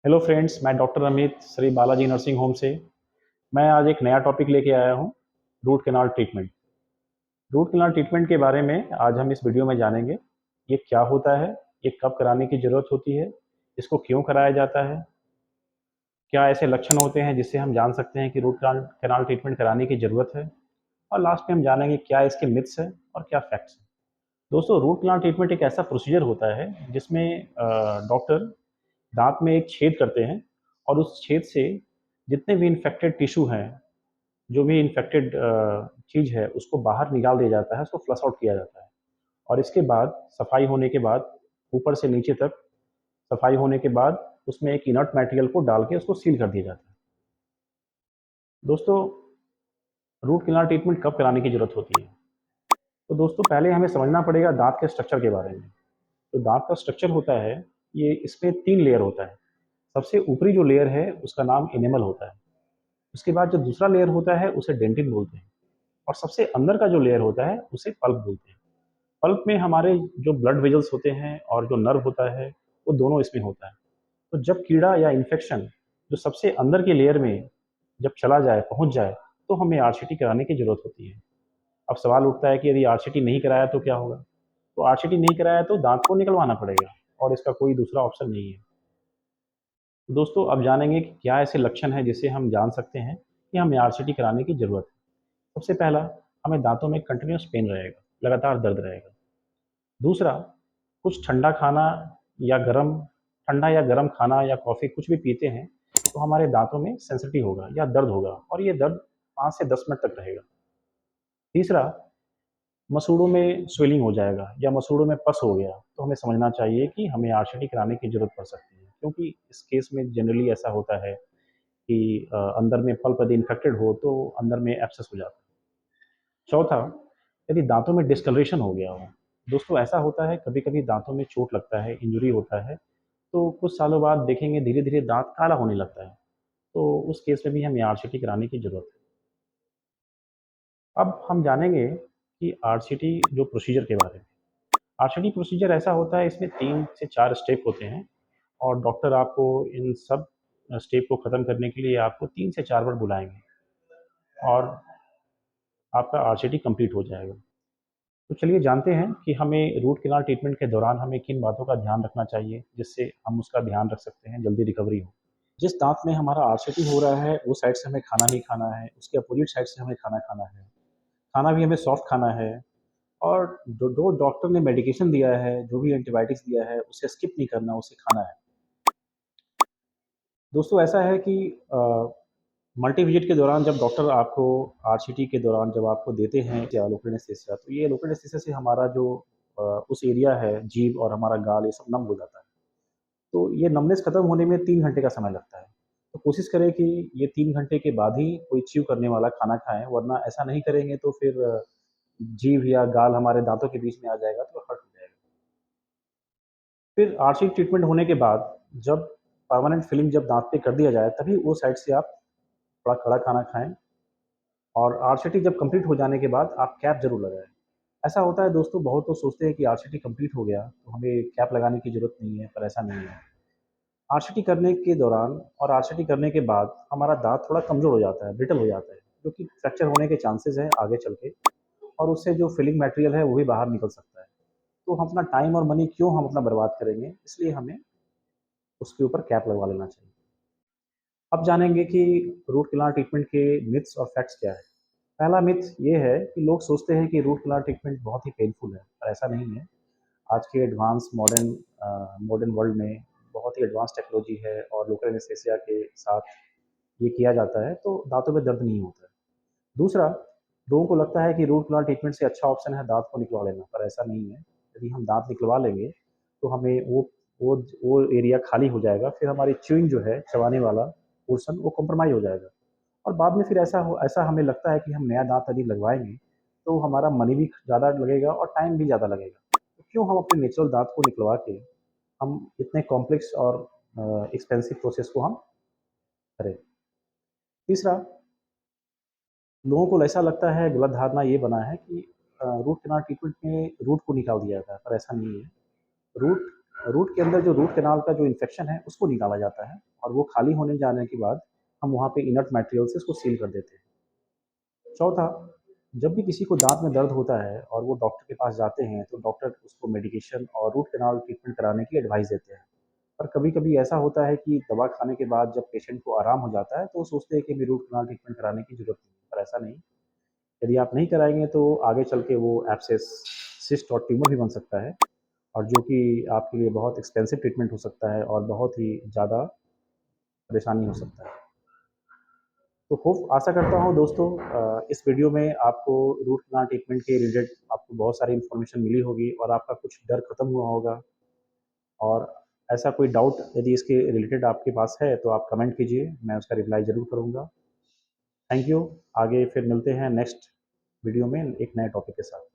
Hello friends, मैं doctor Amit Shri Balaji nursing home से। मैं आज एक नया टॉपिक लेके आया हूँ, root canal treatment. Root canal treatment के बारे में आज हम इस वीडियो में जानेंगे। ये क्या होता है, ये कब कराने की ज़रूरत होती है, इसको क्यों कराया जाता है, क्या ऐसे लक्षण होते हैं जिससे हम जान सकते हैं कि रूट कैनाल कैनाल ट्रीटमेंट कराने की ज़रूरत है, और लास्ट में हम जानेंगे क्या इसके मिथ्स हैं और क्या फैक्ट्स हैं। दोस्तों, रूट कैनाल ट्रीटमेंट एक ऐसा प्रोसीजर होता है जिसमें डॉक्टर दांत में एक छेद करते हैं और उस छेद से जितने भी इन्फेक्टेड टिश्यू हैं, जो भी इन्फेक्टेड चीज़ है, उसको बाहर निकाल दिया जाता है, उसको फ्लश आउट किया जाता है। और इसके बाद सफाई होने के बाद ऊपर से नीचे तक सफाई होने के बाद उसमें एक इनर्ट मटेरियल को डाल के उसको सील कर दिया जाता है। दोस्तों, रूट कैनाल ट्रीटमेंट कब कराने की ज़रूरत होती है? तो दोस्तों, पहले हमें समझना पड़ेगा दांत के स्ट्रक्चर के बारे में। तो दांत का स्ट्रक्चर होता है, ये इसमें 3 लेयर होता है। सबसे ऊपरी जो लेयर है उसका नाम एनेमल होता है। उसके बाद जो दूसरा लेयर होता है उसे डेंटिन बोलते हैं, और सबसे अंदर का जो लेयर होता है उसे पल्प बोलते हैं। पल्प में हमारे जो ब्लड वेजल्स होते हैं और जो नर्व होता है, वो दोनों इसमें होता है। तो जब कीड़ा या इन्फेक्शन जो सबसे अंदर के लेयर में जब चला जाए, पहुंच जाए, तो हमें आरसीटी कराने की जरूरत होती है। अब सवाल उठता है कि यदि आरसीटी नहीं कराया तो क्या होगा? तो आरसीटी नहीं कराया तो दांत को निकलवाना पड़ेगा, और इसका कोई दूसरा ऑप्शन नहीं है। तो दोस्तों, अब जानेंगे कि क्या ऐसे लक्षण हैं जिससे हम जान सकते हैं कि हमें आरसीटी कराने की जरूरत है। सबसे पहला, हमें दांतों में कंटिन्यूस पेन रहेगा, लगातार दर्द रहेगा। दूसरा, कुछ ठंडा या गर्म खाना या कॉफ़ी कुछ भी पीते हैं, तो हमारे दांतों में सेंसिटिव होगा या दर्द होगा, और ये दर्द 5 से 10 मिनट तक रहेगा। तीसरा, मसूड़ों में स्वेलिंग हो जाएगा या मसूड़ों में पस हो गया, तो हमें समझना चाहिए कि हमें आरसीटी कराने की ज़रूरत पड़ सकती है, क्योंकि इस केस में जनरली ऐसा होता है कि अंदर में पल्प यदि इन्फेक्टेड हो तो अंदर में एब्सेस हो जाता है। चौथा, यदि दांतों में डिस्कलरेशन हो गया हो। दोस्तों, ऐसा होता है, कभी कभी दांतों में चोट लगता है, इंजरी होता है, तो कुछ सालों बाद देखेंगे धीरे धीरे दांत काला होने लगता है। तो उस केस में भी हमें आरसीटी कराने की जरूरत है। अब हम जानेंगे कि आरसीटी जो प्रोसीजर के बारे में। आरसीटी प्रोसीजर ऐसा होता है, इसमें 3 से 4 स्टेप होते हैं, और डॉक्टर आपको इन सब स्टेप को ख़त्म करने के लिए आपको 3 से 4 बार बुलाएंगे, और आपका आरसीटी कंप्लीट हो जाएगा। तो चलिए जानते हैं कि हमें रूट कैनाल ट्रीटमेंट के दौरान हमें किन बातों का ध्यान रखना चाहिए, जिससे हम उसका ध्यान रख सकते हैं, जल्दी रिकवरी हो। जिस दांत में हमारा आरसीटी हो रहा है, उस साइड से हमें खाना नहीं खाना है, उसके अपोजिट साइड से हमें खाना खाना है। खाना भी हमें सॉफ्ट खाना है, और जो जो डॉक्टर ने मेडिकेशन दिया है, जो भी एंटीबायोटिक्स दिया है, उसे स्किप नहीं करना, उसे खाना है। दोस्तों, ऐसा है कि मल्टी विजिट के दौरान जब डॉक्टर आपको आरसीटी के दौरान जब आपको देते हैं या लोकल एनेस्थीसिया, तो ये लोकल एनेस्थीसिया से हमारा जो उस एरिया है, जीभ और हमारा गाल, ये सब नम हो जाता है। तो ये नमनेस खत्म होने में 3 घंटे का समय लगता है। तो कोशिश करें कि ये 3 घंटे के बाद ही कोई च्यू करने वाला खाना खाएं, वरना ऐसा नहीं करेंगे तो फिर जीभ या गाल हमारे दांतों के बीच में आ जाएगा, तो हर्ट हो जाएगा। फिर आरसीटी ट्रीटमेंट होने के बाद जब परमानेंट फिलिंग जब दांत पे कर दिया जाए, तभी वो साइड से आप थोड़ा कड़ा खाना खाएं, और आरसीटी जब कंप्लीट हो जाने के बाद आप कैप जरूर लगाएं। ऐसा होता है दोस्तों, बहुत लोग सोचते हैं कि आरसीटी कंप्लीट हो गया तो हमें कैप लगाने की जरूरत नहीं है, पर ऐसा नहीं है। आरसीटी करने के दौरान और आरसीटी करने के बाद हमारा दांत थोड़ा कमजोर हो जाता है, ब्रिटल हो जाता है, जो कि फ्रैक्चर होने के चांसेस हैं आगे चल के, और उससे जो फिलिंग मटेरियल है वो भी बाहर निकल सकता है। तो हम अपना टाइम और मनी क्यों हम अपना बर्बाद करेंगे, इसलिए हमें उसके ऊपर कैप लगवा लेना चाहिए। अब जानेंगे कि रूट कैनाल ट्रीटमेंट के मिथ्स और फैक्ट्स क्या है। पहला मिथ ये है कि लोग सोचते हैं कि रूट कैनाल ट्रीटमेंट बहुत ही पेनफुल है, पर ऐसा नहीं है। आज के एडवांस मॉडर्न वर्ल्ड में बहुत ही एडवांस टेक्नोलॉजी है, और लोकल एनेस्थीसिया के साथ ये किया जाता है, तो दांतों में दर्द नहीं होता है। दूसरा, लोगों को लगता है कि रूट कैनाल ट्रीटमेंट से अच्छा ऑप्शन है दांत को निकलवा लेना, पर ऐसा नहीं है। यदि हम दांत निकलवा लेंगे तो हमें वो वो एरिया खाली हो जाएगा, फिर हमारी च्यूइंग जो है, चबाने वाला पोर्शन, वो कॉम्प्रोमाइज़ हो जाएगा, और बाद में फिर ऐसा हमें लगता है कि हम नया दांत यदि लगवाएँगे, तो हमारा मनी भी ज़्यादा लगेगा और टाइम भी ज़्यादा लगेगा। तो क्यों हम अपने नेचुरल दाँत को निकलवा के हम इतने कॉम्प्लेक्स और एक्सपेंसिव प्रोसेस को हम करें। तीसरा, लोगों को ऐसा लगता है, गलत धारणा ये बना है कि रूट कैनाल ट्रीटमेंट में रूट को निकाल दिया जाता है, पर ऐसा नहीं है। रूट रूट के अंदर जो रूट कैनाल का जो इन्फेक्शन है उसको निकाला जाता है और वो खाली होने जाने के बाद हम वहाँ पे इनर्ट मटेरियल से उसको सील कर देते हैं। चौथा, जब भी किसी को दाँत में दर्द होता है और वो डॉक्टर के पास जाते हैं, तो डॉक्टर उसको मेडिकेशन और रूट कैनाल ट्रीटमेंट कराने की एडवाइस देते हैं। पर कभी-कभी ऐसा होता है कि दवा खाने के बाद जब पेशेंट को आराम हो जाता है, तो वो सोचते हैं कि हमें रूट कैनाल ट्रीटमेंट कराने की ज़रूरत नहीं है, पर ऐसा नहीं। यदि आप नहीं कराएँगे तो आगे चल के वो एब्सेस, सिस्ट और ट्यूमर भी बन सकता है और जो कि आपके लिए बहुत एक्सपेंसिव ट्रीटमेंट हो सकता है और बहुत ही ज़्यादा परेशानी हो सकता है। तो होप आशा करता हूँ दोस्तों इस वीडियो में आपको रूट कैनाल ट्रीटमेंट के रिलेटेड आपको बहुत सारी इन्फॉर्मेशन मिली होगी और आपका कुछ डर खत्म हुआ होगा और ऐसा कोई डाउट यदि इसके रिलेटेड आपके पास है तो आप कमेंट कीजिए, मैं उसका रिप्लाई ज़रूर करूँगा। Thank you. आगे फिर मिलते हैं नेक्स्ट वीडियो में एक नए टॉपिक के साथ।